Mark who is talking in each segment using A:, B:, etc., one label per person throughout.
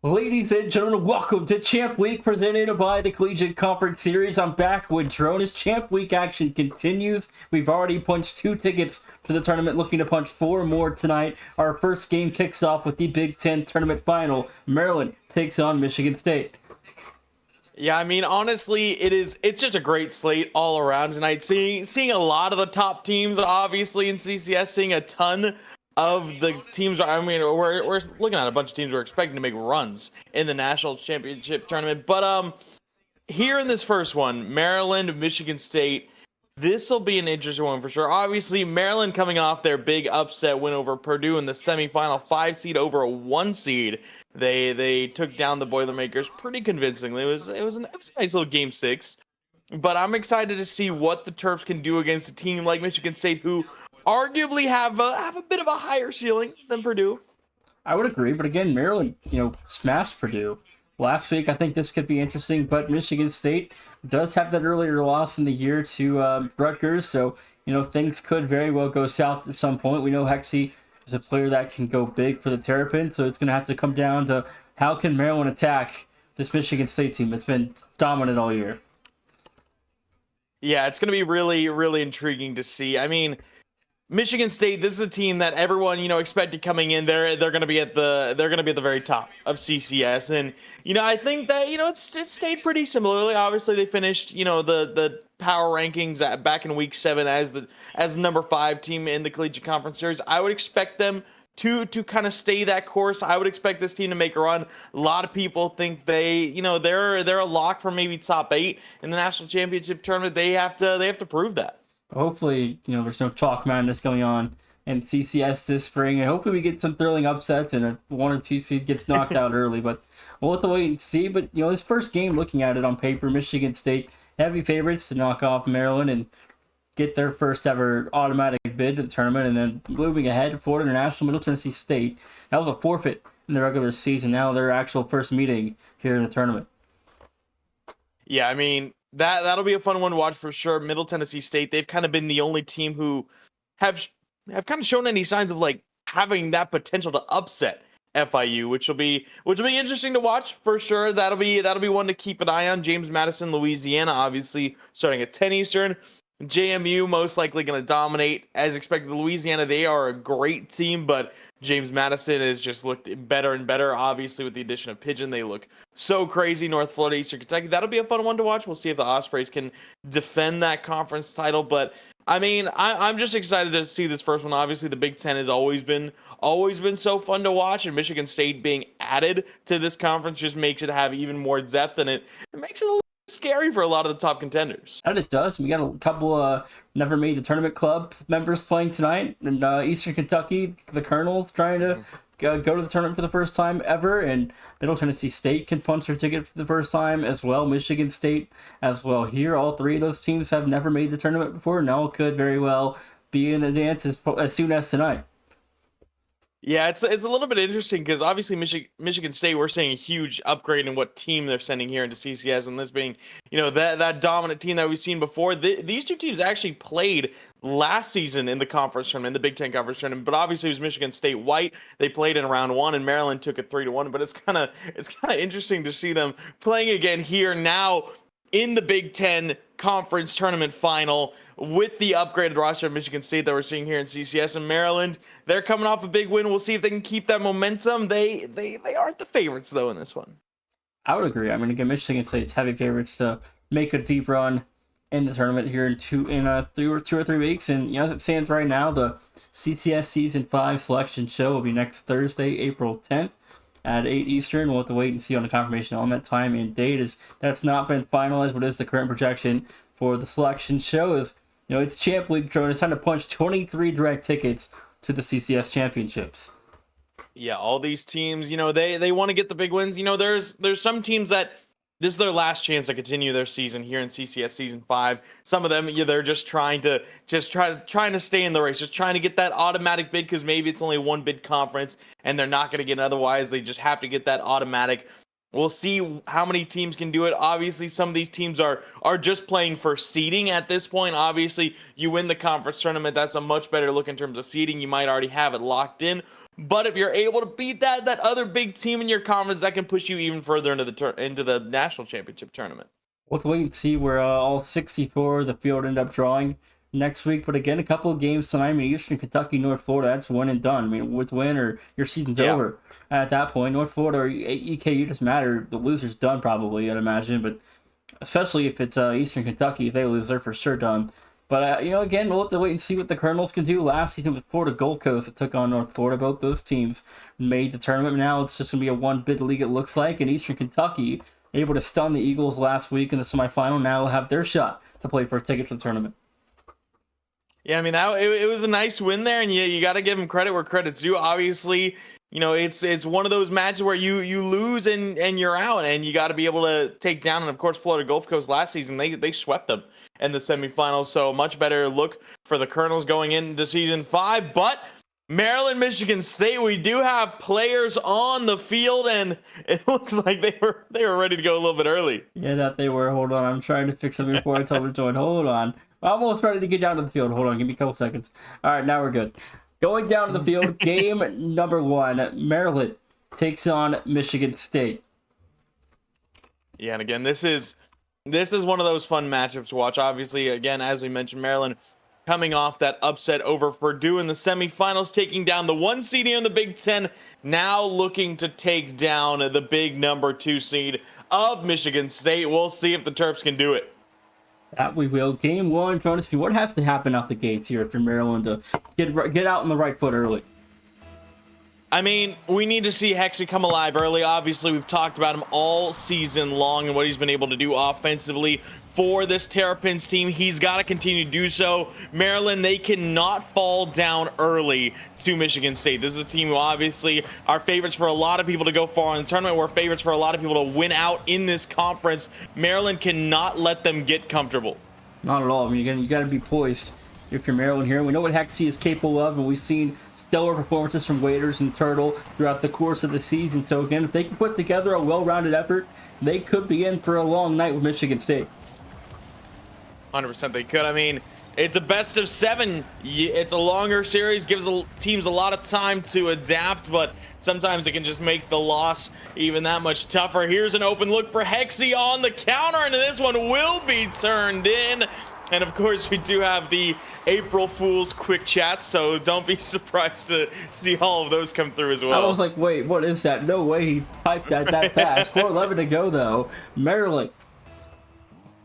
A: Ladies and gentlemen, welcome to Champ Week presented by the Collegiate Conference Series. I'm back with Drone as Champ Week action continues. We've already punched 2 tickets to the tournament, looking to punch 4 more tonight. Our first game kicks off with the Big Ten tournament final. Maryland takes on Michigan State.
B: Yeah, I mean, honestly, it's just a great slate all around tonight. Seeing a lot of the top teams, obviously in CCS, seeing a ton of the teams. I mean, we're looking at a bunch of teams we're expecting to make runs in the national championship tournament. But here in this first one, Maryland, Michigan State. This will be an interesting one for sure. Obviously, Maryland coming off their big upset win over Purdue in the semifinal, 5 seed over a 1 seed. They took down the Boilermakers pretty convincingly. It was a nice little game 6. But I'm excited to see what the Terps can do against a team like Michigan State, who arguably have a bit of a higher ceiling than Purdue.
A: I would agree, but again, Maryland, smashed Purdue last week. I think this could be interesting, but Michigan State does have that earlier loss in the year to Rutgers, so things could very well go south at some point. We know Hexie is a player that can go big for the Terrapins, so it's going to have to come down to how can Maryland attack this Michigan State team that's been dominant all year.
B: Yeah, it's going to be really, really intriguing to see. I mean, Michigan State, this is a team that everyone, expected coming in. They're going to be at the very top of CCS, and I think that it's stayed pretty similarly. Obviously, they finished the power rankings back in week 7 as the number 5 team in the Collegiate Conference Series. I would expect them to kind of stay that course. I would expect this team to make a run. A lot of people think they're a lock for maybe top 8 in the national championship tournament. They have to prove that.
A: Hopefully, there's no chalk madness going on in CCS this spring, and hopefully we get some thrilling upsets and a 1 or 2 seed gets knocked out early, but we'll have to wait and see. But, this first game, looking at it on paper, Michigan State, heavy favorites to knock off Maryland and get their first ever automatic bid to the tournament, and then moving ahead to Florida International, Middle Tennessee State. That was a forfeit in the regular season. Now their actual first meeting here in the tournament.
B: Yeah, I mean, that'll be a fun one to watch for sure. Middle Tennessee State, they've kind of been the only team who have kind of shown any signs of like having that potential to upset FIU, which will be interesting to watch for sure. That'll be one to keep an eye on. James Madison, Louisiana, obviously starting at 10 Eastern. JMU most likely going to dominate as expected. Louisiana, they are a great team, but James Madison has just looked better and better. Obviously, with the addition of Pigeon, they look so crazy. North Florida, Eastern Kentucky. That'll be a fun one to watch. We'll see if the Ospreys can defend that conference title. But I mean, I'm just excited to see this first one. Obviously, the Big Ten has always been so fun to watch, and Michigan State being added to this conference just makes it have even more depth, and it makes it a little scary for a lot of the top contenders.
A: And it does. We got a couple never made the tournament club members playing tonight, and Eastern Kentucky, the Colonels, trying to go to the tournament for the first time ever, and Middle Tennessee State can punch their ticket for the first time as well. Michigan State as well. Here, all 3 of those teams have never made the tournament before. Now could very well be in the dance as soon as tonight.
B: Yeah, it's a little bit interesting because obviously Michigan State, we're seeing a huge upgrade in what team they're sending here into CCS, and this being that dominant team that we've seen before. These 2 teams actually played last season in the conference tournament, the Big Ten conference tournament, but obviously it was Michigan State white. They played in round 1, and Maryland took it 3-1. But it's kind of interesting to see them playing again here now in the Big Ten conference tournament final with the upgraded roster of Michigan State that we're seeing here in CCS. And Maryland, they're coming off a big win. We'll see if they can keep that momentum. They aren't the favorites, though, in this one.
A: I would agree. I mean, again, Michigan State's heavy favorites to make a deep run in the tournament here in 2 or 3 weeks. And as it stands right now, the CCS Season 5 selection show will be next Thursday, April 10th. At 8 Eastern. We'll have to wait and see on the confirmation on that time and date. That's not been finalized, but is the current projection for the selection show. It's Champ Week, Drone. It's time to punch 23 direct tickets to the CCS championships.
B: Yeah, all these teams, they want to get the big wins. There's some teams that this is their last chance to continue their season here in CCS Season 5. Some of them, they're just trying to stay in the race, just trying to get that automatic bid because maybe it's only 1 bid conference and they're not going to get it otherwise. They just have to get that automatic. We'll see how many teams can do it. Obviously, some of these teams are just playing for seeding at this point. Obviously, you win the conference tournament. That's a much better look in terms of seeding. You might already have it locked in. But if you're able to beat that other big team in your conference, that can push you even further into the national championship tournament.
A: We'll have to wait and see where all 64 of the field end up drawing next week. But again, a couple of games tonight. I mean, Eastern Kentucky, North Florida, that's one and done. I mean, with win or your season's over at that point. North Florida or EKU just matter. The loser's done probably, I'd imagine. But especially if it's Eastern Kentucky, if they lose, they're for sure done. But, again, we'll have to wait and see what the Colonels can do. Last season with Florida Gold Coast that took on North Florida. Both those teams made the tournament. Now it's just going to be a one-bid league, it looks like. And Eastern Kentucky, able to stun the Eagles last week in the semifinal, now will have their shot to play for a ticket to the tournament.
B: Yeah, I mean, it was a nice win there, and you got to give them credit where credit's due. Obviously, it's one of those matches where you lose and you're out, and you got to be able to take down. And of course, Florida Gulf Coast last season, they swept them in the semifinals. So much better look for the Colonels going into season 5. But Maryland, Michigan State, we do have players on the field, and it looks like they were ready to go a little bit early.
A: Yeah, that they were. Hold on, I'm trying to fix something before I tell them to join. Hold on. I'm almost ready to get down to the field. Hold on, give me a couple seconds. All right, now we're good. Going down to the field, game number 1, Maryland takes on Michigan State.
B: Yeah, and again, this is one of those fun matchups to watch. Obviously, again, as we mentioned, Maryland coming off that upset over Purdue in the semifinals, taking down the 1 seed here in the Big Ten, now looking to take down the big number 2 seed of Michigan State. We'll see if the Terps can do it.
A: That we will. Game 1, Jonas, what has to happen out the gates here for Maryland to get out on the right foot early?
B: I mean, we need to see Hexy come alive early. Obviously, we've talked about him all season long and what he's been able to do offensively for this Terrapins team. He's got to continue to do so. Maryland, they cannot fall down early to Michigan State. This is a team who obviously are favorites for a lot of people to go far in the tournament. We're favorites for a lot of people to win out in this conference. Maryland cannot let them get comfortable.
A: Not at all. I mean, again, you got to be poised if you're Maryland here. We know what Hexy is capable of, and we've seen stellar performances from Waiters and Turtle throughout the course of the season. So again, if they can put together a well-rounded effort, they could be in for a long night with Michigan State.
B: 100% they could. I mean, it's a best of 7. It's a longer series, gives teams a lot of time to adapt, but sometimes it can just make the loss even that much tougher. Here's an open look for Hexy on the counter, and this one will be turned in. And of course, we do have the April Fool's quick chats, so don't be surprised to see all of those come through as well.
A: I was like, wait, what is that? No way he typed that fast. 4:11 to go, though. Maryland.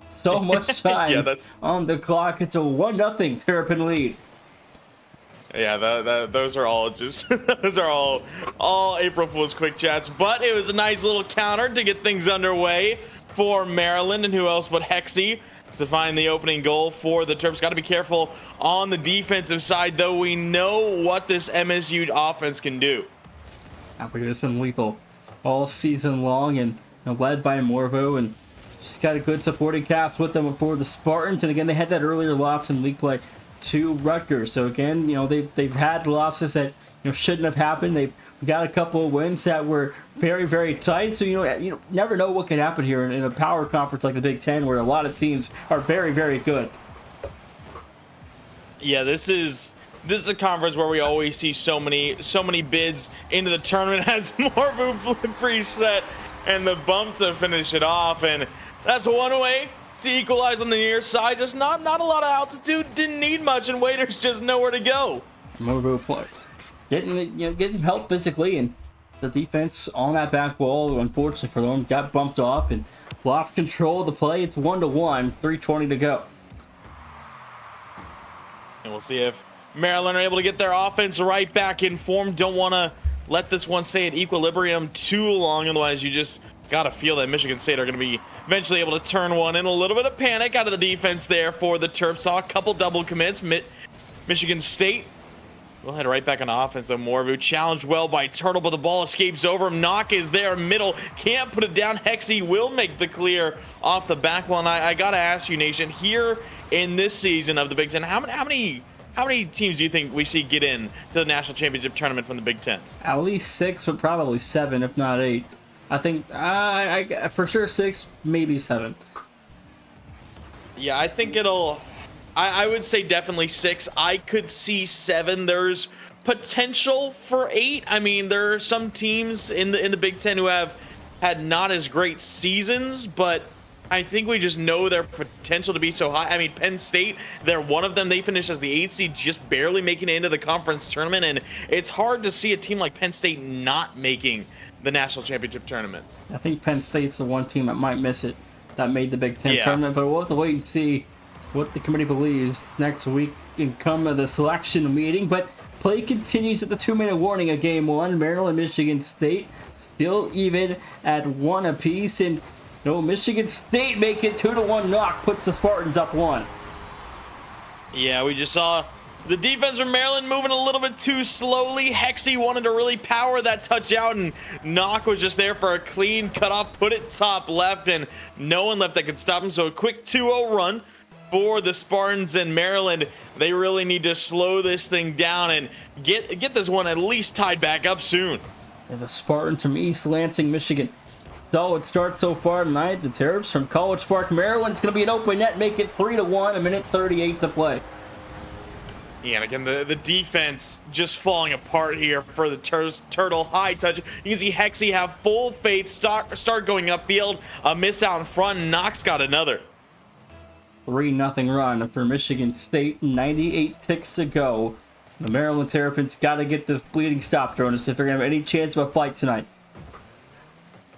A: So much time on the clock. It's a 1-0 Terrapin lead.
B: Yeah, those are all just those are all April Fool's quick chats. But it was a nice little counter to get things underway for Maryland, and who else but Hexy to find the opening goal for the Terps. Got to be careful on the defensive side, though. We know what this MSU offense can do.
A: It's been lethal all season long, and led by Morvo, and she's got a good supporting cast with them for the Spartans. And again, they had that earlier loss in league play to Rutgers. So again, they've had losses that shouldn't have happened. They've got a couple of wins that were very, very tight. So you never know what can happen here in a power conference like the Big Ten, where a lot of teams are very, very good.
B: Yeah, this is a conference where we always see so many bids into the tournament. Has Morvu flip preset and the bump to finish it off, and that's one way to equalize on the near side. Just not a lot of altitude, didn't need much, and Waiters just nowhere to go.
A: Morvu getting some help physically, and the defense on that back wall, unfortunately for them, got bumped off and lost control of the play. It's 1-1, 3:20 to go.
B: And we'll see if Maryland are able to get their offense right back in form. Don't want to let this one stay at equilibrium too long, otherwise you just got to feel that Michigan State are going to be eventually able to turn one in. A little bit of panic out of the defense there for the Terps. Saw a couple double commits. Michigan State will head right back on offense, though. Morvu challenged well by Turtle, but the ball escapes over him. Knock is there, middle, can't put it down. Hexy will make the clear off the back wall. And I got to ask you, Nation, here in this season of the Big Ten, how many teams do you think we see get in to the national championship tournament from the Big Ten?
A: At least 6, but probably 7, if not 8. I think I for sure 6, maybe 7.
B: Yeah, I think I would say definitely 6. I could see 7. There's potential for 8. I mean, there are some teams in the Big Ten who have had not as great seasons, but I think we just know their potential to be so high. I mean, Penn State, they're one of them. They finished as the 8th seed, just barely making it into the conference tournament, and it's hard to see a team like Penn State not making the national championship tournament.
A: I think Penn State's the one team that might miss it, that made the Big Ten
B: Yeah.
A: tournament, but we'll have to wait and see what the committee believes next week and come to the selection meeting. But play continues at the 2-minute warning of Game 1. Maryland, Michigan State still even at 1 apiece, and Michigan State make it 2-1 knock, puts the Spartans up 1.
B: Yeah, we just saw the defense from Maryland moving a little bit too slowly. Hexie wanted to really power that touch out, and Knock was just there for a clean cutoff, put it top left, and no one left that could stop him. So a quick 2-0 run for the Spartans in Maryland. They really need to slow this thing down and get this one at least tied back up soon.
A: And the Spartans from East Lansing, Michigan. Solid start so far tonight. The Terps from College Park, Maryland. It's going to be an open net, make it 3-1, 1:38 to play.
B: Yeah, and again, the defense just falling apart here for the Turtle. High touch. You can see Hexie have full faith, start going upfield. A miss out in front, and Knox got another.
A: 3-0 run for Michigan State, 98 ticks to go. The Maryland Terrapins got to get the bleeding stop, Jonas, if they're going to have any chance of a fight tonight.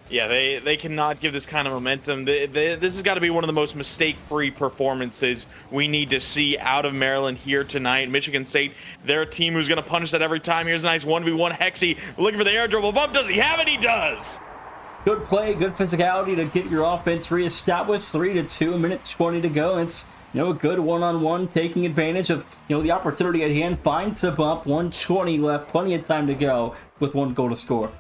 B: Yeah, they cannot give this kind of momentum. This has got to be one of the most mistake-free performances we need to see out of Maryland here tonight. Michigan State, they're a team who's going to punish that every time. Here's a nice 1v1. Hexie looking for the air dribble bump. Does he have it? He does!
A: Good play, good physicality to get your offense reestablished. 3-2, 1:20 to go. It's a good one-on-one, taking advantage of the opportunity at hand. Finds the bump. 1:20 left, plenty of time to go with 1 goal to score.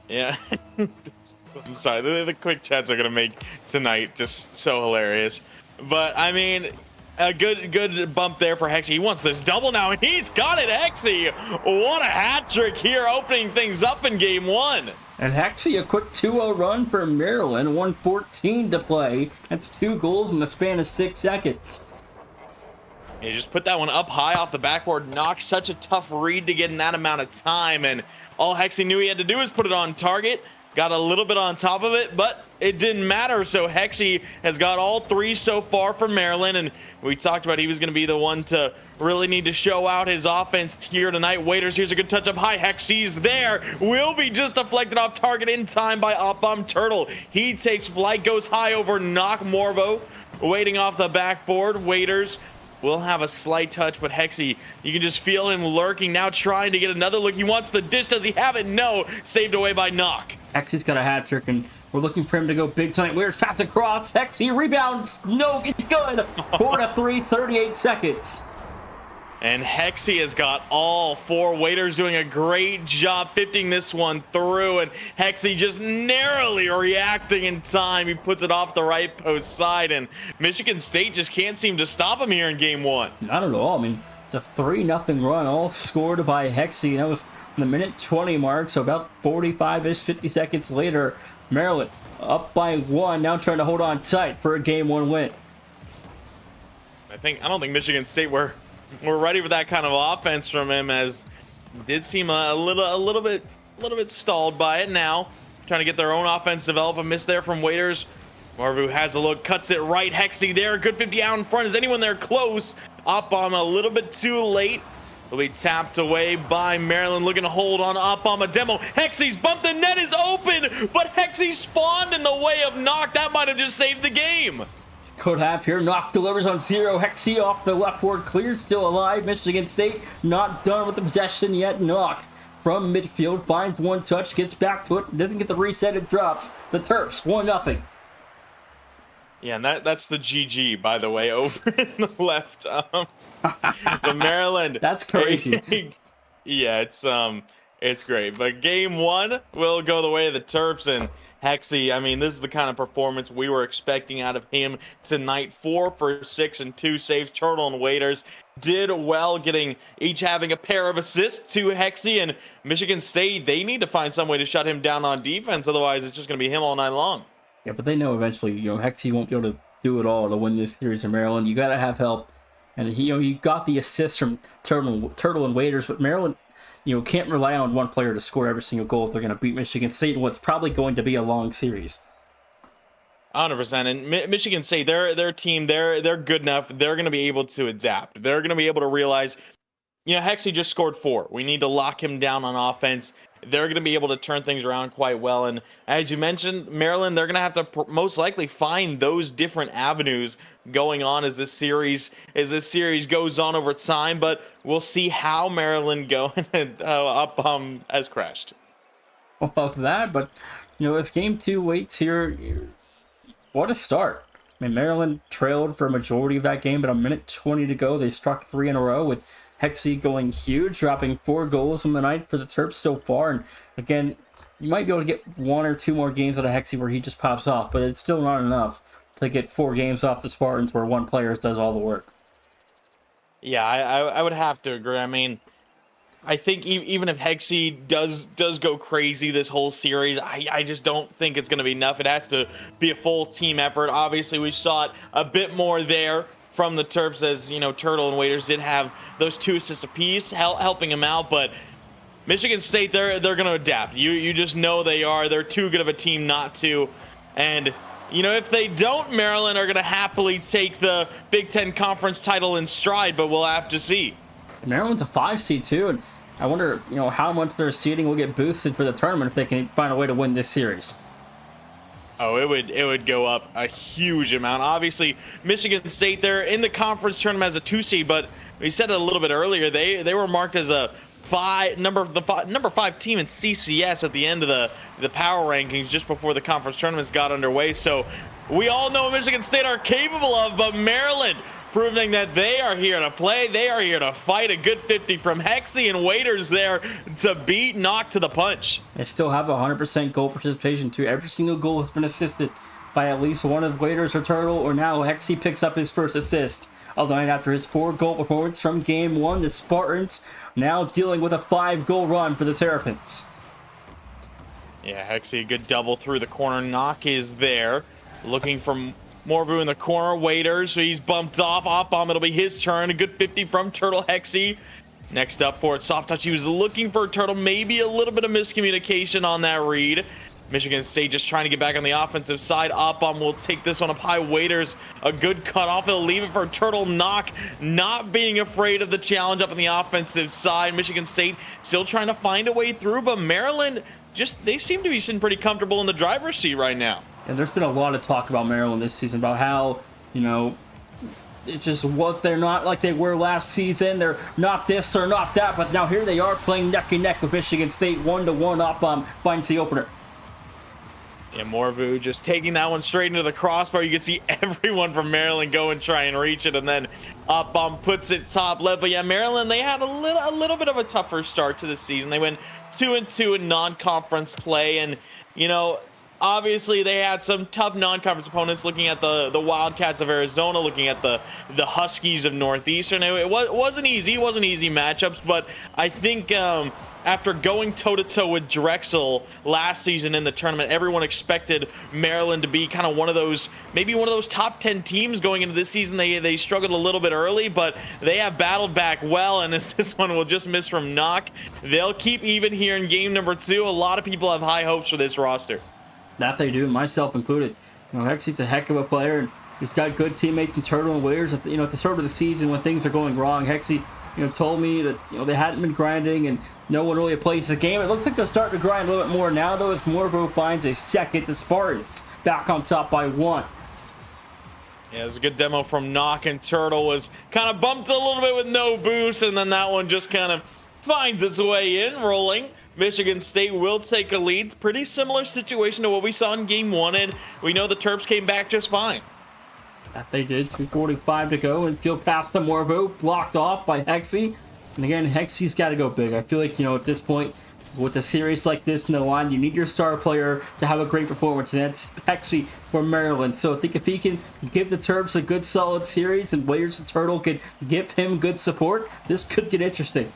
B: Yeah. I'm sorry. The quick chats are going to make tonight just so hilarious. But, I mean, a good bump there for Hexie. He wants this double now, and he's got it, Hexie. What a hat trick here, opening things up in Game 1.
A: And Hexie, a quick 2-0 run for Maryland. 1:14 to play. That's 2 goals in the span of 6 seconds.
B: He just put that one up high off the backboard. Knocked such a tough read to get in that amount of time, and all Hexie knew he had to do was put it on target. Got a little bit on top of it, but it didn't matter. So Hexie has got all 3 so far for Maryland, and we talked about he was going to be the one to really need to show out his offense here tonight. Waiters, here's a good touch up high. Hexie's there. Will be just deflected off target in time by Op-Bomb Turtle. He takes flight, goes high over Knock Morvo, waiting off the backboard. Waiters will have a slight touch, but Hexie, you can just feel him lurking now, trying to get another look. He wants the dish. Does he have it? No. Saved away by Knock.
A: Hexie's got a hat trick, and we're looking for him to go big tonight. Where's pass across? Hexie rebounds. No, it's good. 4-3, 38 seconds.
B: And Hexie has got all 4. Waiters doing a great job fifting this one through, and Hexie just narrowly reacting in time. He puts it off the right post side, and Michigan State just can't seem to stop him here in Game 1.
A: Not at all. I mean, it's a 3-0 run, all scored by Hexie. That was the 1:20 mark, so about 45-ish, 50 seconds later, Maryland up by 1, now trying to hold on tight for a Game 1 win.
B: I don't think Michigan State were ready for that kind of offense from him, as did seem a little bit stalled by it now. Trying to get their own offense develop. A miss there from Waiters. Marvu has a look, cuts it right. Hexie there, good 50 out in front. Is anyone there close? Op-Bomb a little bit too late. Will be tapped away by Maryland, looking to hold on Op-Bomb. A demo. Hexie's bumped. The net is open, but Hexie spawned in the way of Knock. That might have just saved the game.
A: Could have here. Knock delivers on 0. Hexie off the left board. Clear, still alive. Michigan State not done with the possession yet. Knock from midfield finds 1 touch, gets back to it, doesn't get the reset, it drops. The Terps 1-0.
B: Yeah, and that's the GG, by the way, over in the left. The Maryland.
A: That's crazy.
B: Yeah, it's great. But Game 1 will go the way of the Terps, and Hexie, I mean, this is the kind of performance we were expecting out of him tonight. 4 for 6 and 2 saves. Turtle and Waiters did well, each having a pair of assists to Hexie, and Michigan State, they need to find some way to shut him down on defense. Otherwise, it's just going to be him all night long.
A: Yeah, but they know eventually, Hexie won't be able to do it all to win this series in Maryland. You got to have help And he got the assist from Turtle and Waiters, but Maryland, can't rely on one player to score every single goal if they're going to beat Michigan State in what's probably going to be a long series.
B: 100%. And Michigan State, their team, they're good enough. They're going to be able to adapt. They're going to be able to realize, Hexie just scored 4. We need to lock him down on offense. They're going to be able to turn things around quite well. And as you mentioned, Maryland, they're going to have to most likely find those different avenues going on as this series goes on over time. But we'll see how Maryland go up as crashed.
A: Well, that, but as game 2 waits here, what a start. I mean, Maryland trailed for a majority of that game, but a minute 20 to go, they struck 3 in a row with Hexie going huge, dropping 4 goals in the night for the Terps so far. And again, you might be able to get 1 or 2 more games out of Hexie where he just pops off, but it's still not enough to get 4 games off the Spartans where one player does all the work.
B: Yeah, I would have to agree. I mean, I think even if Hexie does go crazy this whole series, I just don't think it's going to be enough. It has to be a full team effort. Obviously, we saw it a bit more there from the Terps, as Turtle and Waiters did have those 2 assists apiece, helping him out. But Michigan State, they're going to adapt. You just know they are. They're too good of a team not to. And if they don't, Maryland are going to happily take the Big Ten Conference title in stride. But we'll have to see.
A: Maryland's a 5 seed too, and I wonder how much their seeding will get boosted for the tournament if they can find a way to win this series.
B: Oh, it would go up a huge amount. Obviously, Michigan State, they're in the conference tournament as a 2 seed, but we said it a little bit earlier. They were marked as a number 5 team in CCS at the end of the power rankings just before the conference tournaments got underway. So we all know what Michigan State are capable of, but Maryland proving that they are here to play. They are here to fight. A good 50 from Hexie and Waiters there to beat Knock to the punch.
A: They still have 100% goal participation too. Every single goal has been assisted by at least one of Waiters or Turtle, or now Hexie picks up his first assist of the night after his 4-goal performance from Game 1. The Spartans now dealing with a 5-goal run for the Terrapins.
B: Yeah, Hexie, a good double through the corner. Knock is there, looking for Morvu in the corner. Waiters, so he's bumped off. Off-bomb, it'll be his turn. A good 50 from Turtle. Hexie next up for it. Soft touch, he was looking for Turtle. Maybe a little bit of miscommunication on that read. Michigan State just trying to get back on the offensive side. Off-bomb will take this one up high. Waiters, a good cut off. He'll leave it for Turtle. Knock, not being afraid of the challenge up on the offensive side. Michigan State still trying to find a way through, but Maryland, they seem to be sitting pretty comfortable in the driver's seat right now.
A: And there's been a lot of talk about Maryland this season, about how, it just was, they're not like they were last season. They're not this or not that, but now here they are playing neck and neck with Michigan State. 1-1 up, finds the opener.
B: Yeah, Morvu just taking that one straight into the crossbar. You can see everyone from Maryland go and try and reach it, and then Up-bomb puts it top left. But yeah, Maryland, they had a little bit of a tougher start to the season. They went 2-2 in non-conference play, and obviously they had some tough non-conference opponents. Looking at the Wildcats of Arizona, looking at the Huskies of Northeastern, it wasn't easy. It wasn't easy matchups, but I think after going toe-to-toe with Drexel last season in the tournament, everyone expected Maryland to be kind of maybe one of those top 10 teams going into this season. They struggled a little bit early, but they have battled back well, and as this one will just miss from Knock, they'll keep even here in game number 2. A lot of people have high hopes for this roster.
A: That they do, myself included. Hexie's a heck of a player, and he's got good teammates in Turtle and Waiters. At the start of the season, when things are going wrong, Hexie told me that they hadn't been grinding and no one really plays the game. It looks like they're starting to grind a little bit more now, though, as Morvo finds a second. The Spartans back on top by 1.
B: Yeah, it was a good demo from Knock, and Turtle was kind of bumped a little bit with no boost, and then that one just kind of finds its way in, rolling. Michigan State will take a lead. Pretty similar situation to what we saw in game 1, and we know the Terps came back just fine.
A: That they did. 2:45 to go, and field pass to Morvo, blocked off by Hexie. And again, Hexie's got to go big. I feel like, at this point, with a series like this in the line, you need your star player to have a great performance, and that's Hexie from Maryland. So I think if he can give the Terps a good, solid series, and Waiters and Turtle can give him good support, this could get interesting.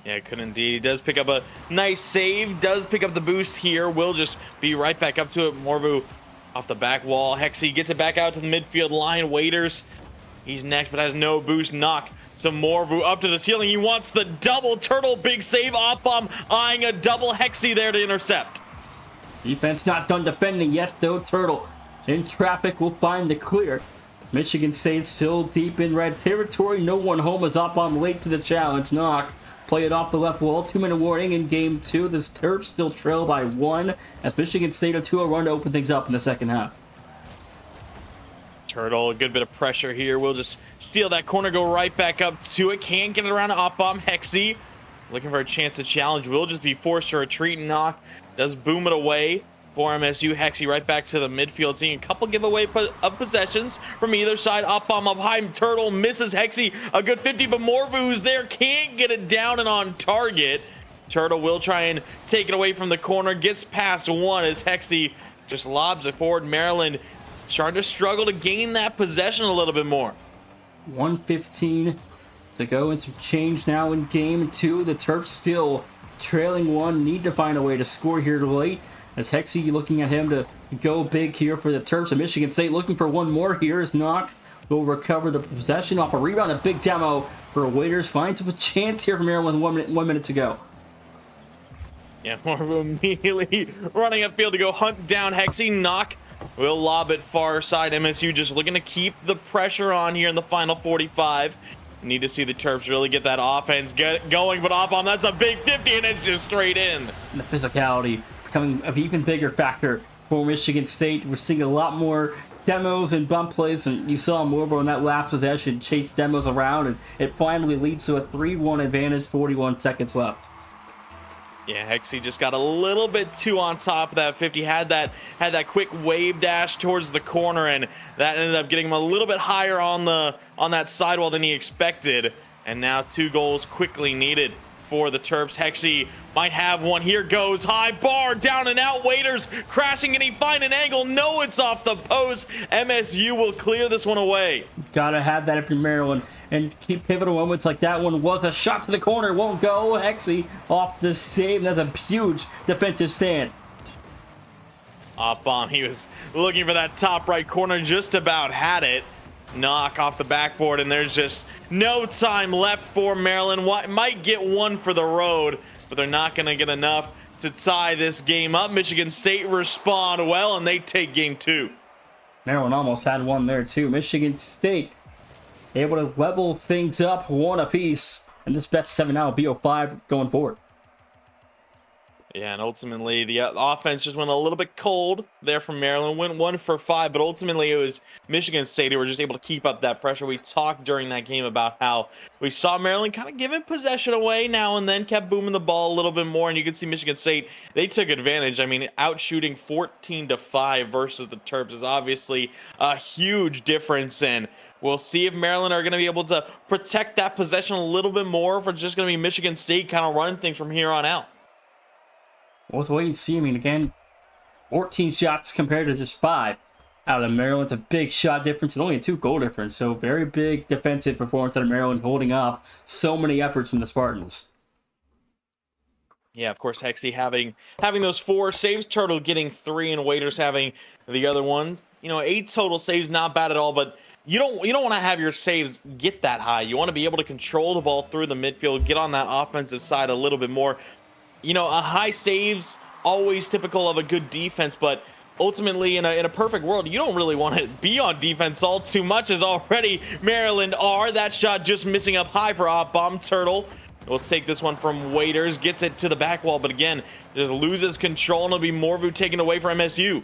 B: Yeah, it could indeed. He does pick up a nice save, does pick up the boost here. We'll just be right back up to it. Morvu off the back wall. Hexie gets it back out to the midfield line. Waiters, He's next, but has no boost. Knock some more up to the ceiling. He wants the double turtle. Big save. Op bomb eyeing a double hexy there to intercept.
A: Defense not done defending yet, though. Turtle in traffic will find the clear. Michigan State still deep in red territory. No one home as Op bomb late to the challenge. Knock. Play it off the left wall. 2-minute warning in game 2. This Terps still trail by 1 as Michigan State a 2-0 run to open things up in the second half.
B: Turtle, a good bit of pressure here. We'll just steal that corner, go right back up to it. Can't get it around to Op bomb. Hexy looking for a chance to challenge. Will just be forced to retreat. Knock does boom it away for MSU. Hexy right back to the midfield, seeing a couple giveaway of possessions from either side. Op bomb up high. Turtle misses Hexy a good 50, but Morvu's there. Can't get it down and on target. Turtle will try and take it away from the corner. Gets past one as Hexy just lobs it forward. Maryland starting to struggle to gain that possession a little bit more.
A: 1:15 to go and some change now in game 2. The Terps still trailing 1. Need to find a way to score here late. As Hexy looking at him to go big here for the Terps. And Michigan State looking for one more here as Knock will recover the possession off a rebound. A big demo for Waiters. Finds a chance here for Maryland with 1 minute to go.
B: Yeah, Morvu immediately running upfield to go hunt down Hexy. Knock will lob it far side. MSU just looking to keep the pressure on here in the final 45. Need to see the Terps really get that offense going, but Op bomb, that's a big 50 and it's just straight in.
A: And the physicality becoming an even bigger factor for Michigan State. We're seeing a lot more demos and bump plays, and you saw Morbo in that last possession chase demos around, and it finally leads to a 3-1 advantage, 41 seconds left.
B: Yeah, Hexy just got a little bit too on top of that 50. Had that quick wave dash towards the corner, and that ended up getting him a little bit higher on that sidewall than he expected. And now 2 goals quickly needed for the Terps. Hexy might have one. Here goes high bar, down and out. Waiters crashing, and he find an angle. No, it's off the post. MSU will clear this one away.
A: Gotta have that if you're Maryland. And keep pivotal moments like that one was a shot to the corner. Won't go. Hexy off the save. That's a huge defensive stand.
B: Op bomb. He was looking for that top right corner. Just about had it. Knock off the backboard, and there's just no time left for Maryland. Might get one for the road, but they're not going to get enough to tie this game up. Michigan State respond well, and they take game 2.
A: Maryland almost had one there, too. Michigan State able to level things up 1 apiece. And this best 7 now will be 05 going forward.
B: Yeah, and ultimately the offense just went a little bit cold there from Maryland. Went 1 for 5, but ultimately it was Michigan State who were just able to keep up that pressure. We talked during that game about how we saw Maryland kind of giving possession away now and then, kept booming the ball a little bit more, and you can see Michigan State, they took advantage. I mean, out shooting 14-5 versus the Terps is obviously a huge difference, and we'll see if Maryland are going to be able to protect that possession a little bit more, or if it's just going to be Michigan State kind of running things from here on out.
A: We'll have to wait and see. I mean, again, 14 shots compared to just 5 out of Maryland. It's a big shot difference and only a 2 goal difference. So very big defensive performance out of Maryland, holding off so many efforts from the Spartans.
B: Yeah, of course, Hexy having those 4 saves, Turtle getting 3, and Waiters having the other one. 8 total saves, not bad at all, but you don't want to have your saves get that high. You want to be able to control the ball through the midfield, get on that offensive side a little bit more. A high saves always typical of a good defense, but ultimately in a perfect world, you don't really want to be on defense all too much, as already Maryland are. That shot just missing up high for Op bomb. Turtle will take this one from Waiters, gets it to the back wall, but again, just loses control, and it'll be Morvu taken away from MSU.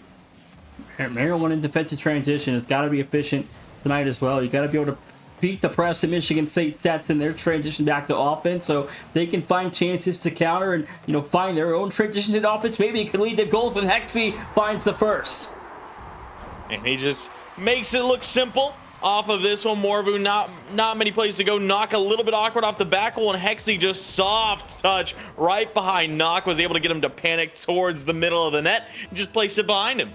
A: Maryland in defensive transition has got to be efficient tonight as well. You got to be able to beat the press that Michigan State sets in their transition back to offense, so they can find chances to counter and find their own transitions in offense. Maybe it could lead to goals, and Hexy finds the first.
B: And he just makes it look simple off of this one. Morvu, not many plays to go. Knock a little bit awkward off the back wall, and Hexy just soft touch right behind Knock, was able to get him to panic towards the middle of the net and just place it behind him.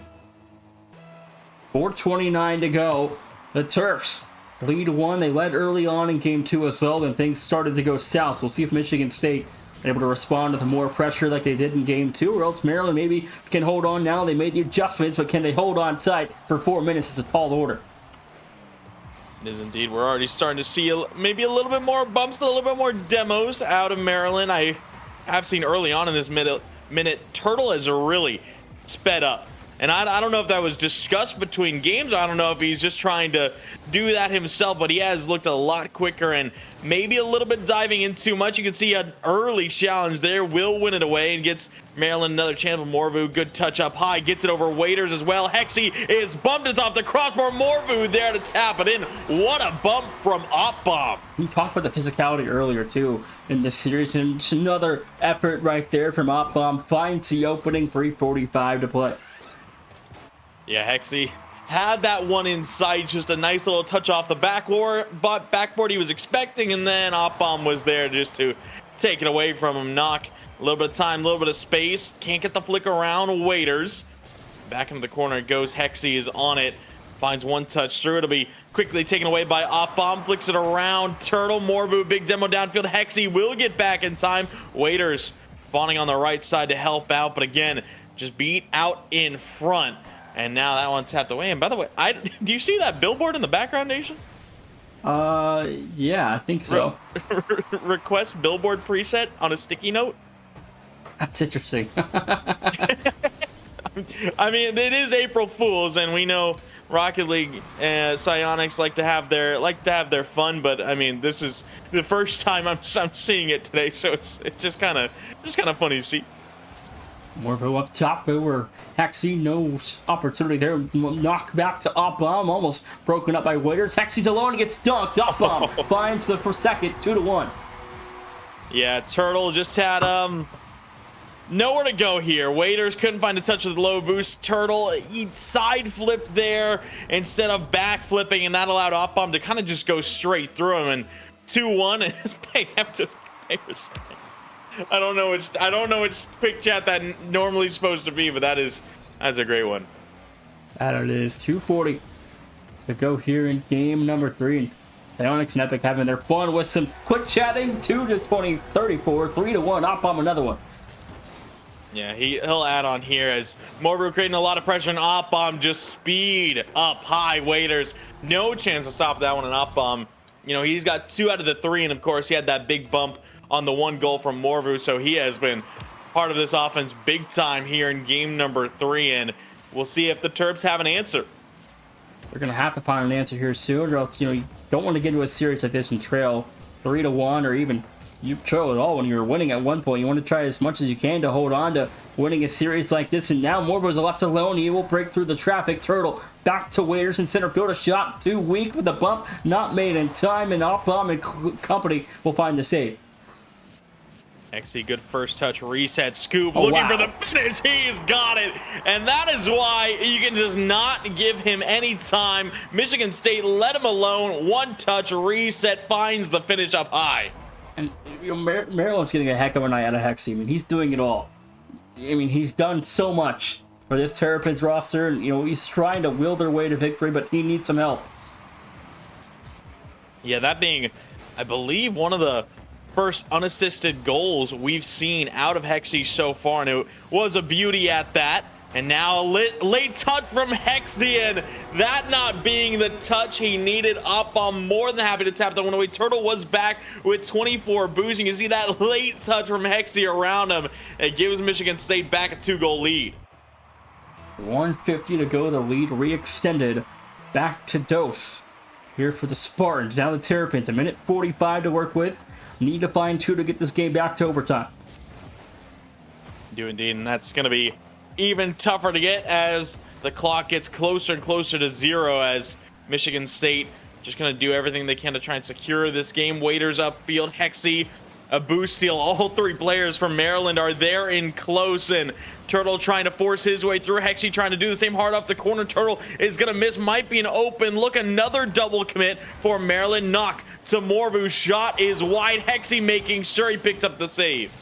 A: 4:29 to go. The Terps lead 1. They led early on in game 2 as well, and things started to go south. We'll see if Michigan State are able to respond to the more pressure like they did in game 2, or else Maryland maybe can hold on now. They made the adjustments, but can they hold on tight for 4 minutes? It's a tall order.
B: It is indeed. We're already starting to see maybe a little bit more bumps, a little bit more demos out of Maryland. I have seen early on in this minute, Turtle has really sped up. And I don't know if that was discussed between games. I don't know if he's just trying to do that himself, but he has looked a lot quicker and maybe a little bit diving in too much. You can see an early challenge there. Will win it away and gets Maryland another chance. Morvu, good touch up high, gets it over Waiters as well. Hexy is bumped. It's off the crossbar. Morvu there to tap it in. What a bump from Opbomb.
A: We talked about the physicality earlier too in this series, and it's another effort right there from Opbomb. Finds the opening, 3:45 to play.
B: Yeah, Hexy had that one in sight, just a nice little touch off the backboard he was expecting, and then Opbomb was there just to take it away from him. Knock, a little bit of time, a little bit of space, can't get the flick around Waiters. Back into the corner it goes. Hexy is on it, finds one touch through. It'll be quickly taken away by Opbomb, flicks it around. Turtle, Morvu, big demo downfield. Hexy will get back in time. Waiters spawning on the right side to help out, but again, just beat out in front. And now that one tapped away. And by the way, do you see that billboard in the background, Nation?
A: Yeah, I think so.
B: Request billboard preset on a sticky note.
A: That's interesting.
B: I mean, it is April Fools, and we know Rocket League and Psyonix like to have their fun. But I mean, this is the first time I'm seeing it today, so it's just kind of funny to see.
A: Morvo up top over Hexy, no opportunity there. Knock back to Opbomb, almost broken up by Waiters. Hexy's alone, gets dunked. Opbomb finds the second, 2-1.
B: Yeah, Turtle just had nowhere to go here. Waiters couldn't find a touch with the low boost. Turtle, he side flipped there instead of back flipping, and that allowed Opbomb to kind of just go straight through him. And 2-1 is have to pay respects. I don't know which quick chat that normally is supposed to be, but that's a great one.
A: That it is. 2:40 to go here in game number 3. Psyonix and Epic having their fun with some quick chatting. 2-20, 34, 3-1. Opbomb another one.
B: Yeah, he'll add on here as Morvu creating a lot of pressure on Opbomb. Just speed up high. Waiters, no chance to stop that one. And Opbomb, you know, he's got 2 out of the 3, and of course he had that big bump on the 1 goal from Morvu, so he has been part of this offense big time here in game number 3, and we'll see if the Terps have an answer.
A: They're going to have to find an answer here soon, or else, you don't want to get into a series like this and trail 3-1, or even you trail at all when you're winning at one point. You want to try as much as you can to hold on to winning a series like this, and now Morvu's left alone. He will break through the traffic. Turtle back to Waiters in center field. A shot too weak with a bump not made in time, and Opbomb and company will find the save.
B: Hexy, good first touch, reset, scoop, looking for the finish. He's got it, and that is why you can just not give him any time. Michigan State let him alone. 1 touch, reset, finds the finish up high.
A: And Maryland's getting a heck of a night out of Hexy. I mean, he's doing it all. I mean, he's done so much for this Terrapins roster, and he's trying to will their way to victory, but he needs some help.
B: Yeah, that being, I believe, one of the first unassisted goals we've seen out of Hexy so far, and it was a beauty at that. And now a late touch from Hexy, and that not being the touch he needed. Opbomb more than happy to tap that one away. Turtle was back with 24 boosts. You can see that late touch from Hexy around him. It gives Michigan State back a 2-goal lead.
A: 1:50 to go. The lead re-extended back to Dose. Here for the Spartans. Now the Terrapins. 1:45 to work with. Need to find 2 to get this game back to overtime.
B: Do indeed, and that's going to be even tougher to get as the clock gets closer and closer to 0, as Michigan State just going to do everything they can to try and secure this game. Waiters upfield, Hexy, a boost steal. All 3 players from Maryland are there in close, and Turtle trying to force his way through. Hexy trying to do the same hard off the corner. Turtle is going to miss, might be an open look. Another double commit for Maryland. Knock to Morvu. Shot is wide. Hexy making sure he picked up the save.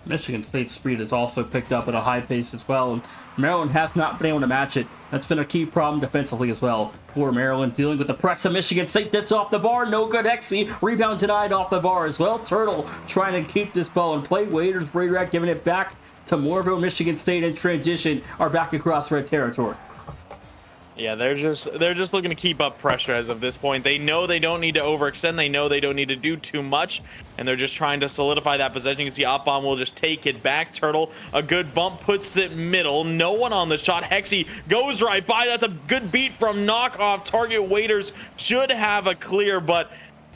A: Michigan State's speed is also picked up at a high pace as well, and Maryland has not been able to match it. That's been a key problem defensively as well for Maryland, dealing with the press of Michigan State. That's off the bar. No good. Hexy. Rebound denied off the bar as well. Turtle trying to keep this ball in play. Waiters redirect, giving it back to Morvo. Michigan State in transition are back across red territory.
B: Yeah, they're just looking to keep up pressure as of this point. They know they don't need to overextend. They know they don't need to do too much, and they're just trying to solidify that possession. You can see Opbomb will just take it back. Turtle, a good bump, puts it middle. No one on the shot. Hexy goes right by. That's a good beat from Knockoff. Target Waiters should have a clear, but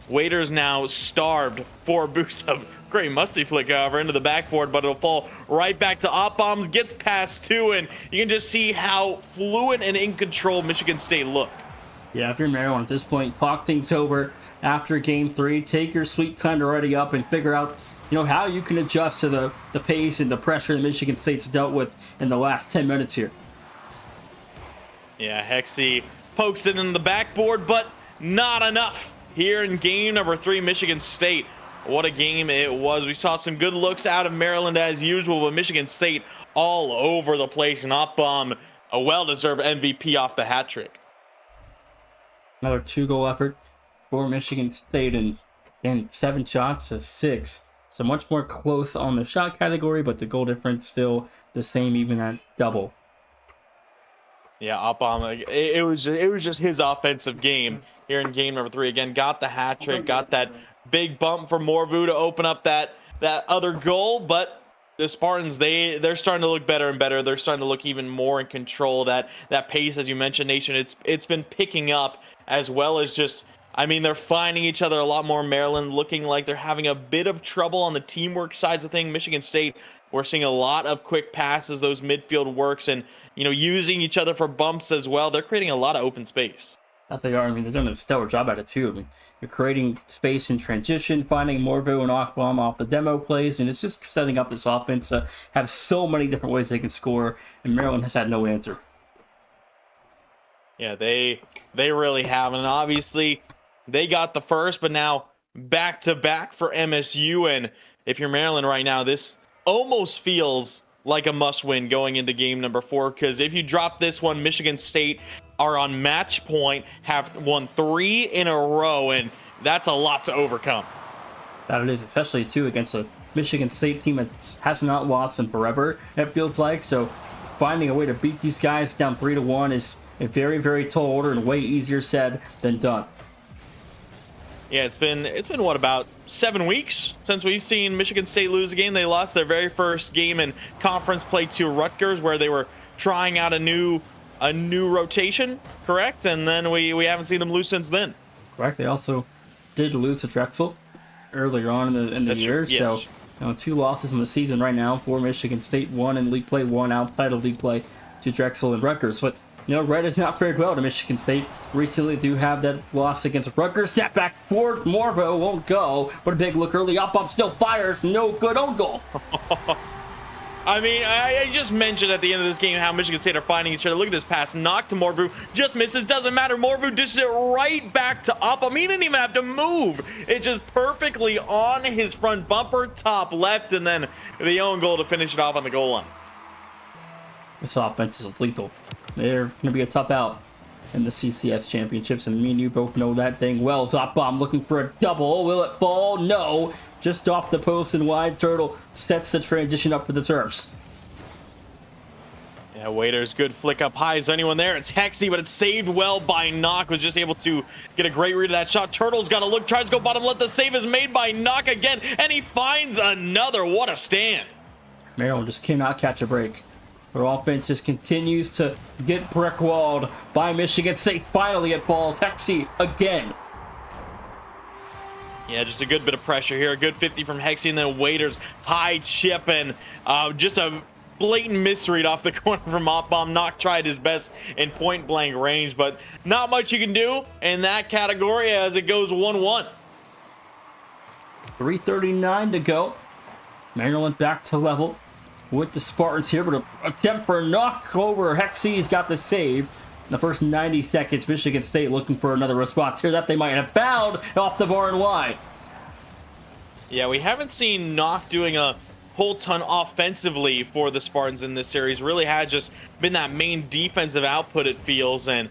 B: Waiters now starved for a boost of great musty flick, however, into the backboard, but it'll fall right back to Opbomb. Gets past two, and you can just see how fluent and in control Michigan State look.
A: Yeah, if you're Maryland at this point, talk things over after game 3. Take your sweet time to ready up and figure out, how you can adjust to the pace and the pressure that Michigan State's dealt with in the last 10 minutes here.
B: Yeah, Hexy pokes it in the backboard, but not enough here in game number 3, Michigan State. What a game it was. We saw some good looks out of Maryland as usual, but Michigan State all over the place. And Opbomb, a well-deserved MVP off the hat trick.
A: Another 2-goal effort for Michigan State, and 7 shots to 6. So much more close on the shot category, but the goal difference still the same, even at double.
B: Yeah, Opbomb, it was just his offensive game here in game number 3. Again, got the hat trick, got that big bump from Morvu to open up that other goal, but the Spartans, they're starting to look better and better. They're starting to look even more in control. That pace, as you mentioned, Nation, it's been picking up, as well as just, they're finding each other a lot more. Maryland looking like they're having a bit of trouble on the teamwork sides of things. Michigan State, we're seeing a lot of quick passes, those midfield works, and using each other for bumps as well. They're creating a lot of open space.
A: That they are. They're doing a stellar job at it too. You're creating space in transition, finding Morvu and Akbom off the demo plays, and it's just setting up this offense to have so many different ways they can score, and Maryland has had no answer.
B: Yeah, they really have, and obviously they got the first, but now back-to-back for MSU, and if you're Maryland right now, this almost feels like a must-win going into game number 4, because if you drop this one, Michigan State are on match point, have won 3 in a row, and that's a lot to overcome.
A: That it is, especially too against a Michigan State team that has not lost in forever, it feels like. So finding a way to beat these guys down 3-1 is a very, very tall order and way easier said than done.
B: Yeah, it's been what, about 7 weeks since we've seen Michigan State lose a game. They lost their very first game in conference play to Rutgers, where they were trying out a new rotation, correct? And then we haven't seen them lose since then.
A: Correct. They also did lose to Drexel earlier on in the year.
B: Yes.
A: So 2 losses in the season right now for Michigan State, 1 in league play, 1 outside of league play to Drexel and Rutgers. But Red has not fared well to Michigan State. Recently do have that loss against Rutgers. Snap back forward. Morvo won't go, but a big look early. Up still fires. No good. Own goal.
B: I just mentioned at the end of this game how Michigan State are finding each other. Look at this pass. Knock to Morvu. Just misses. Doesn't matter. Morvu dishes it right back to Upham. He didn't even have to move. It's just perfectly on his front bumper, top left, and then the own goal to finish it off on the goal line.
A: This offense is lethal. They're going to be a tough out in the CCS championships, and me and you both know that thing well. Zopbomb looking for a double. Will it fall? No. Just off the post and wide. Turtle sets the transition up for the Terps.
B: Yeah, Waiters, good flick up high. Is there anyone there? It's Hexy, but it's saved well by Knock. Was just able to get a great read of that shot. Turtle's got to look, tries to go bottom left. The save is made by Knock again, and he finds another. What a stand.
A: Maryland just cannot catch a break. Their offense just continues to get brick-walled by Michigan State. Finally, it falls. Hexy again.
B: Yeah, just a good bit of pressure here. A good 50 from Hexy, and then Waiters high chip, and just a blatant misread off the corner from Opbomb. Knock tried his best in point-blank range, but not much you can do in that category as it goes 1-1.
A: 3:39 to go. Maryland back to level with the Spartans here, but an attempt for a knock over. Hexy's got the save. In the first 90 seconds, Michigan State looking for another response here that they might have found off the bar and wide.
B: Yeah, we haven't seen Knock doing a whole ton offensively for the Spartans in this series. Really had just been that main defensive output, it feels, and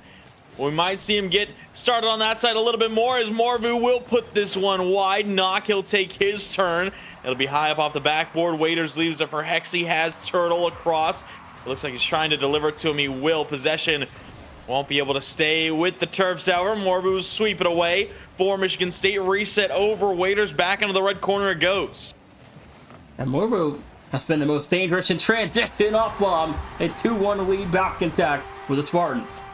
B: we might see him get started on that side a little bit more as Morvu will put this one wide. Knock, he'll take his turn. It'll be high up off the backboard. Waiters leaves it for Hexy. Has Turtle across. It looks like he's trying to deliver it to him. He will. Possession won't be able to stay with the Terps. However, Morvu sweep it away for Michigan State. Reset over. Waiters back into the red corner it goes.
A: And Morvo has been the most dangerous in transition off bomb. A 2-1 lead back intact for the Spartans.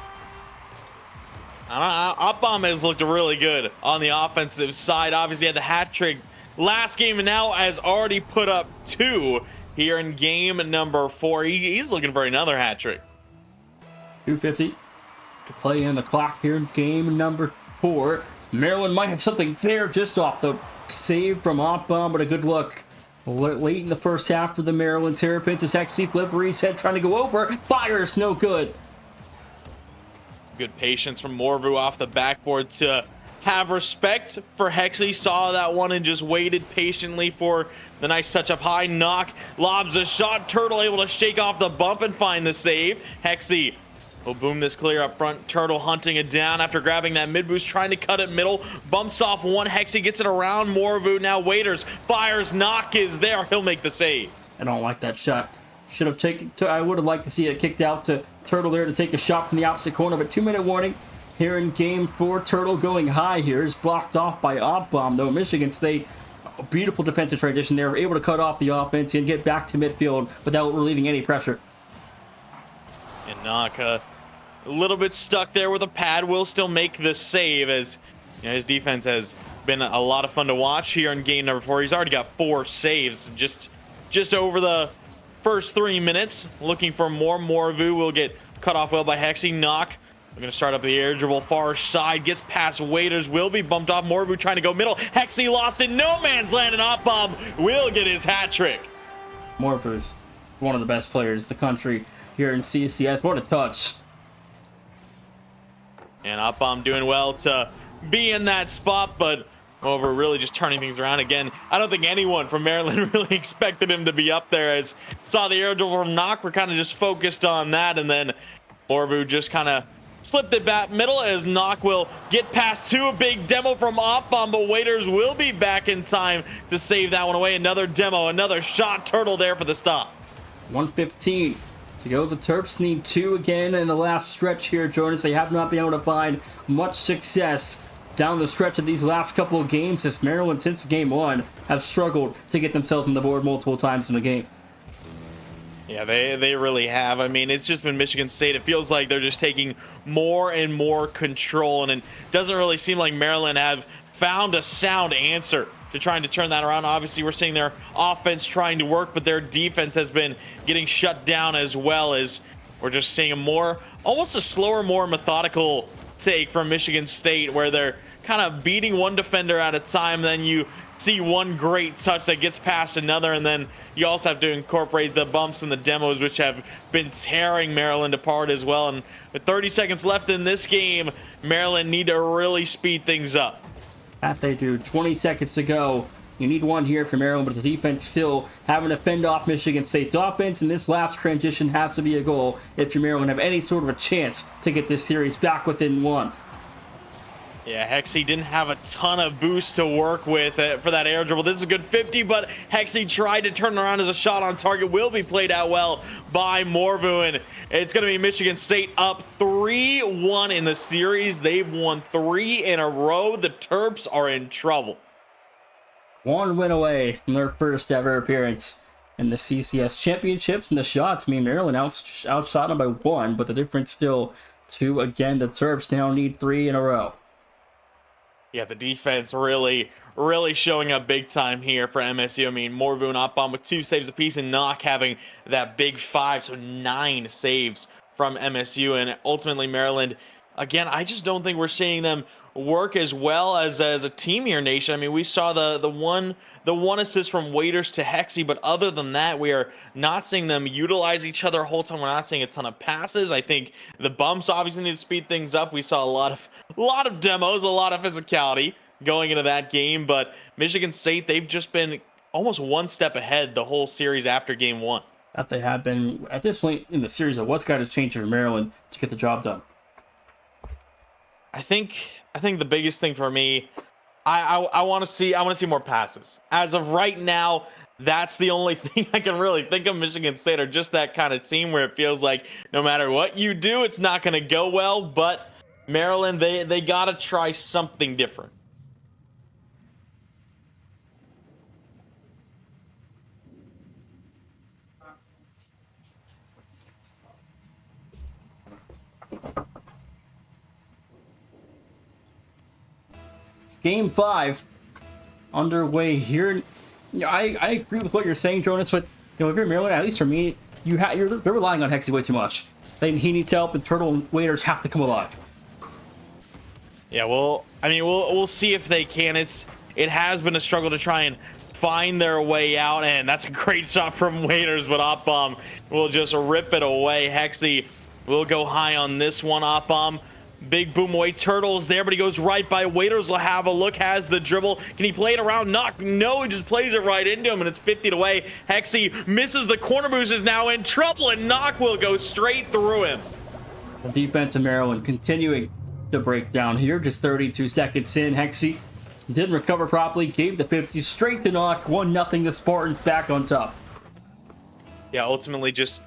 B: Opbomb has looked really good on the offensive side. Obviously had the hat trick last game and now has already put up 2 here in game number 4. He's looking for another hat trick.
A: 2:50 to play in the clock here in game number 4. Maryland might have something there just off the save from Opbomb, but a good look late in the first half for the Maryland Terrapins as Hexy flip reset trying to go over. Fires, no good.
B: Good patience from Morvu off the backboard to have respect for Hexy. Saw that one and just waited patiently for the nice touch up high. Knock lobs a shot. Turtle able to shake off the bump and find the save. Hexy will boom this clear up front. Turtle hunting it down after grabbing that mid boost, trying to cut it middle. Bumps off one. Hexy gets it around Morvu. Now Waiters fires. Knock is there. He'll make the save.
A: I don't like that shot. Should have taken. I would have liked to see it kicked out to Turtle there to take a shot from the opposite corner, but 2-minute warning here in game 4. Turtle going high here is blocked off by Opbomb, though. Michigan State, a beautiful defensive transition there, able to cut off the offense and get back to midfield without relieving any pressure.
B: And Knock a little bit stuck there with a pad, will still make the save as you know, his defense has been a lot of fun to watch here in game number 4. He's already got 4 saves just over the first 3 minutes. Looking for more. Morvu will get cut off well by Hexy. Knock. We're going to start up the air dribble far side. Gets past Waiters. Will be bumped off. Morvu trying to go middle. Hexy lost in no man's land and Opbomb will get his hat trick.
A: Morvu's one of the best players in the country here in CCS. What a touch.
B: And Opbomb doing well to be in that spot, but over really just turning things around again. I don't think anyone from Maryland really expected him to be up there. As saw the air dribble from Knock, we're kind of just focused on that, and then Morvu just kind of slipped it back middle as Knock will get past 2. A big demo from Opbomb, but Waiters will be back in time to save that one away. Another demo, another shot. Turtle there for the stop.
A: 1:15 to go. The Terps need 2 again in the last stretch here, Jonas. They have not been able to find much success down the stretch of these last couple of games, as Maryland, since game 1, have struggled to get themselves on the board multiple times in the game.
B: Yeah, they really have. I mean, it's just been Michigan State. It feels like they're just taking more and more control, and it doesn't really seem like Maryland have found a sound answer to trying to turn that around. Obviously, we're seeing their offense trying to work, but their defense has been getting shut down, as well as we're just seeing almost a slower, more methodical take from Michigan State, where they're kind of beating one defender at a time. Then you see one great touch that gets past another, and then you also have to incorporate the bumps and the demos, which have been tearing Maryland apart as well. And with 30 seconds left in this game, Maryland need to really speed things up.
A: That they do. 20 seconds to go. You need one here for Maryland, but the defense still having to fend off Michigan State's offense, and this last transition has to be a goal if you're Maryland have any sort of a chance to get this series back within 1.
B: Yeah, Hexy didn't have a ton of boost to work with for that air dribble. This is a good 50, but Hexy tried to turn around as a shot on target. Will be played out well by Morvu, and it's going to be Michigan State up 3-1 in the series. They've won 3 in a row. The Terps are in trouble.
A: 1 win away from their first ever appearance in the CCS championships, and the shots mean Maryland outshot them by 1, but the difference still 2 again. The Terps now need 3 in a row.
B: Yeah, the defense really showing up big time here for MSU. I mean, Morvu and Opbomb with 2 saves apiece, and Knock having that big 5, so 9 saves from MSU. And ultimately, Maryland, again, I just don't think we're seeing them work as well as a team here, Nation. I mean, we saw the one assist from Waiters to Hexy, but other than that, we are not seeing them utilize each other the whole time. We're not seeing a ton of passes. I think the bumps obviously need to speed things up. We saw a lot of demos, a lot of physicality going into that game, but Michigan State, they've just been almost one step ahead the whole series after game 1.
A: That they have been at this point in the series of what's got to change for Maryland to get the job done.
B: I think the biggest thing for me, I want to see more passes. As of right now, That's the only thing I can really think of. Michigan State are just that kind of team where it feels like no matter what you do, it's not going to go well. But Maryland, they got to try something different.
A: Game 5 underway here. I agree with what you're saying, Jonas, but if you're Maryland, at least for me, they're relying on Hexy way too much. He needs help, and Turtle and Waiters have to come alive.
B: Yeah, well, I mean, we'll see if they can. It has been a struggle to try and find their way out, and that's a great shot from Waiters, but Op-Bomb will just rip it away. Hexy will go high on this one. Op-Bomb, big boom away. Turtle's there, but he goes right by. Waiters will have a look, has the dribble. Can he play it around? Knock? No, he just plays it right into him, and it's 50 away. Hexy misses the corner boost, is now in trouble, and Knock will go straight through him.
A: The defense of Maryland continuing to break down here. Just 32 seconds in. Hexy didn't recover properly, gave the 50 straight to Knock. 1-0, the Spartans back on top.
B: Yeah, ultimately just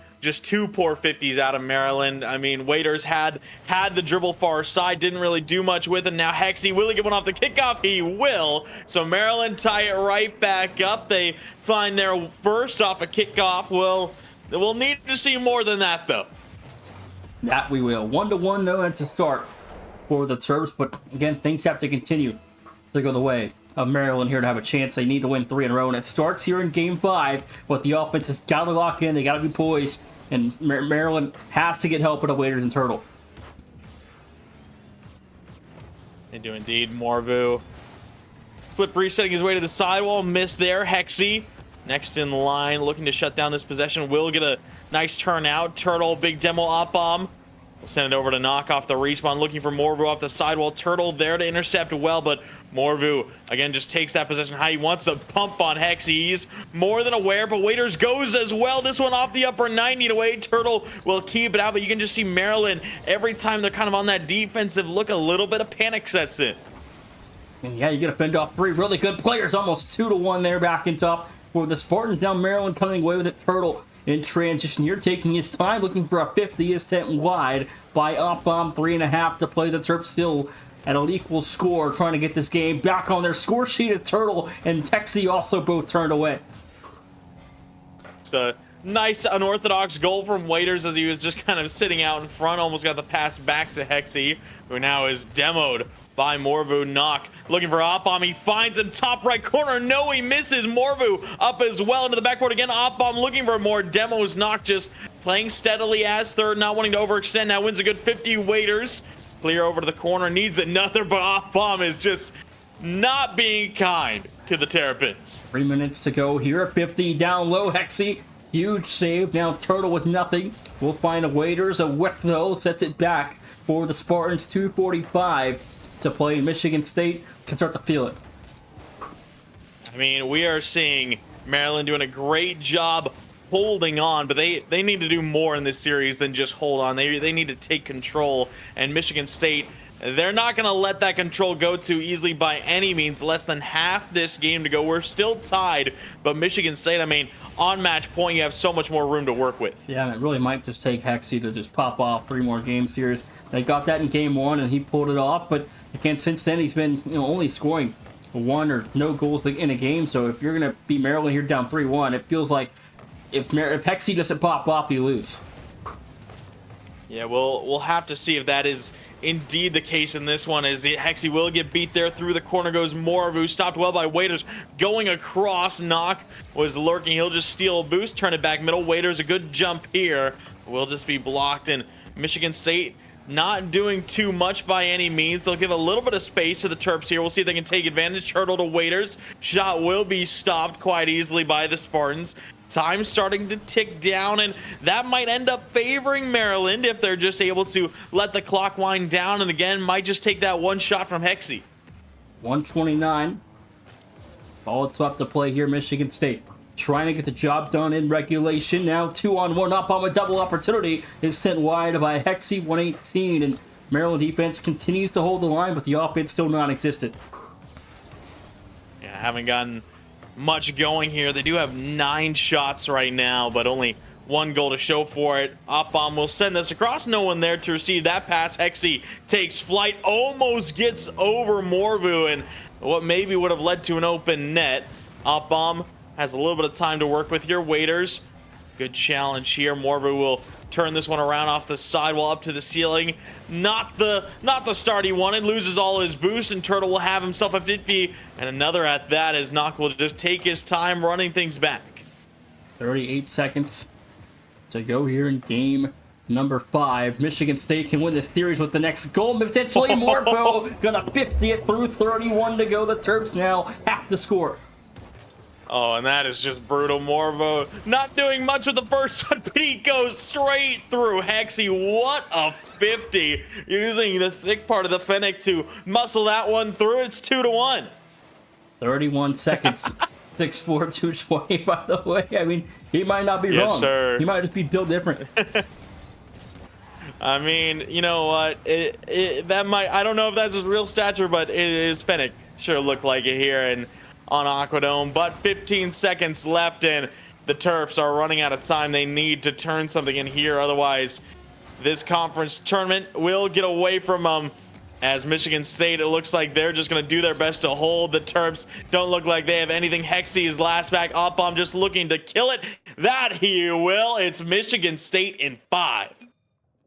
B: two poor 50s out of Maryland. I mean, Waiters had the dribble far side, didn't really do much with it. Now Hexy, will he get one off the kickoff? He will. So Maryland tie it right back up. They find their first off a kickoff. We'll need to see more than that, though.
A: That we will. 1-1, though, that's a start for the Terps. But again, things have to continue to go the way of Maryland here to have a chance. They need to win 3 in a row, and it starts here in Game 5. But the offense has got to lock in. They got to be poised, and Maryland has to get help with the Waiters and Turtle.
B: They do indeed. Morvu flip resetting his way to the sidewall, miss there. Hexy next in line, looking to shut down this possession. Will get a nice turn out. Turtle, big demo Op-Bomb. We'll send it over to knock off the respawn, looking for Morvu off the sidewall. Turtle there to intercept well, but Morvu, again, just takes that possession high. He wants a pump on Hexy. He's more than aware, but Waiters goes as well. This one off the upper 90 away. Turtle will keep it out, but you can just see Maryland, every time they're kind of on that defensive look, a little bit of panic sets in.
A: And yeah, you get to fend off 3 really good players. Almost 2-1 there back in top for the Spartans. Now Maryland coming away with it. Turtle in transition here, taking his time, looking for a 50, is sent wide by Op-Bomb. 3.5 to play. The Terps still at an equal score, trying to get this game back on their score sheet. At Turtle and Hexy also both turned away.
B: Just a nice unorthodox goal from Waiters as he was just kind of sitting out in front. Almost got the pass back to Hexy, who now is demoed by Morvu. Knock looking for Op-Bomb. He finds him top right corner. No, he misses. Morvu up as well into the backboard again. Op-Bomb looking for more demos. Knock just playing steadily as third, not wanting to overextend. Now wins a good 50. Waiters clear over to the corner, needs another, but Op-Bomb is just not being kind to the Terrapins.
A: 3 minutes to go here. 50 down low. Hexy, huge save. Now Turtle with nothing. We'll find a Waiters. A whiff though sets it back for the Spartans. 2:45 to play. Michigan State can start to feel it.
B: I mean, we are seeing Maryland doing a great job holding on, but they need to do more in this series than just hold on. They need to take control, and Michigan State, they're not going to let that control go too easily by any means. Less than half this game to go. We're still tied, but Michigan State, I mean, on match point, you have so much more room to work with.
A: Yeah, and it really might just take Hexy to just pop off 3 more game series. They got that in game 1, and he pulled it off, but again, since then, he's been only scoring 1 or no goals in a game. So if you're going to beat Maryland here down 3-1, it feels like if Hexy doesn't pop off, you lose.
B: Yeah, we'll have to see if that is indeed the case in this one, as Hexy will get beat there. Through the corner goes Morvu, stopped well by Waiters, going across. Knock was lurking. He'll just steal a boost, turn it back middle. Waiters, a good jump here, will just be blocked. And Michigan State not doing too much by any means. They'll give a little bit of space to the Terps here. We'll see if they can take advantage. Turtle to Waiters. Shot will be stopped quite easily by the Spartans. Time starting to tick down, and that might end up favoring Maryland if they're just able to let the clock wind down, and again, might just take that one shot from Hexy.
A: 129. All it's left to play here, Michigan State. Trying to get the job done in regulation. Now 2-on-1 Op-Bomb, a double opportunity is sent wide by Hexy. 118, and Maryland defense continues to hold the line, but the offense still non-existent.
B: Yeah, haven't gotten much going here. They do have 9 shots right now, but only 1 goal to show for it. Opbomb will send this across. No one there to receive that pass. Hexy takes flight, almost gets over Morvu, and what maybe would have led to an open net. Opbomb has a little bit of time to work with here. Waiters, good challenge here. Morvu will turn this one around off the sidewall up to the ceiling. Not the start he wanted. Loses all his boost, and Turtle will have himself a 50, and another at that, as Knock will just take his time running things back.
A: 38 seconds to go here in game number 5. Michigan State can win this series with the next goal. Potentially Morvo gonna 50 it through. 31 to go. The Terps now have to score.
B: Oh, and that is just brutal. Morvo not doing much with the first one, but he goes straight through Hexy. What a 50. Using the thick part of the Fennec to muscle that one through. It's 2-1.
A: 31 seconds. 6'4", 220, by the way. I mean, he might not be wrong.
B: Sir.
A: He might just be built different.
B: I mean, you know what? That might, I don't know if that's his real stature, but it is Fennec. Sure look like it here and on Aquadome. But 15 seconds left, and the Terps are running out of time. They need to turn something in here. Otherwise, this conference tournament will get away from them. As Michigan State, it looks like they're just going to do their best to hold. The Terps don't look like they have anything. Hexy is last back. Opbomb just looking to kill it. That he will. It's Michigan State in 5.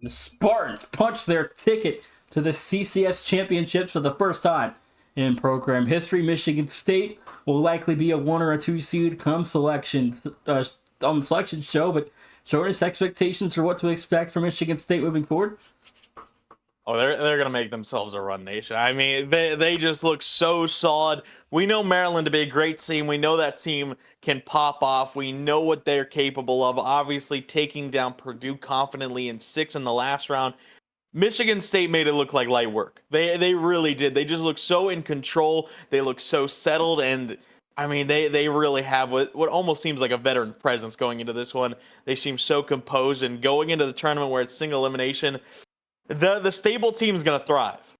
A: The Spartans punch their ticket to the CCS championships for the first time in program history. Michigan State will likely be a 1 or a 2 seed come selection on the selection show, but showing us expectations for what to expect from Michigan State moving forward.
B: Oh, they're gonna make themselves a run nation. I mean, they just look so solid. We know Maryland to be a great team. We know that team can pop off. We know what they're capable of. Obviously, taking down Purdue confidently in 6 in the last round. Michigan State made it look like light work. They really did. They just look so in control. They look so settled, and I mean, they really have what almost seems like a veteran presence going into this one. They seem so composed, and going into the tournament where it's single elimination, the stable team's going to thrive.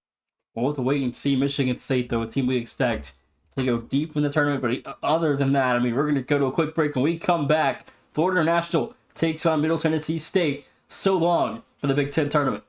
A: We'll have to wait and see. Michigan State, though, a team we expect to go deep in the tournament. But other than that, I mean, we're going to go to a quick break. When we come back, Florida International takes on Middle Tennessee State. So long for the Big Ten tournament.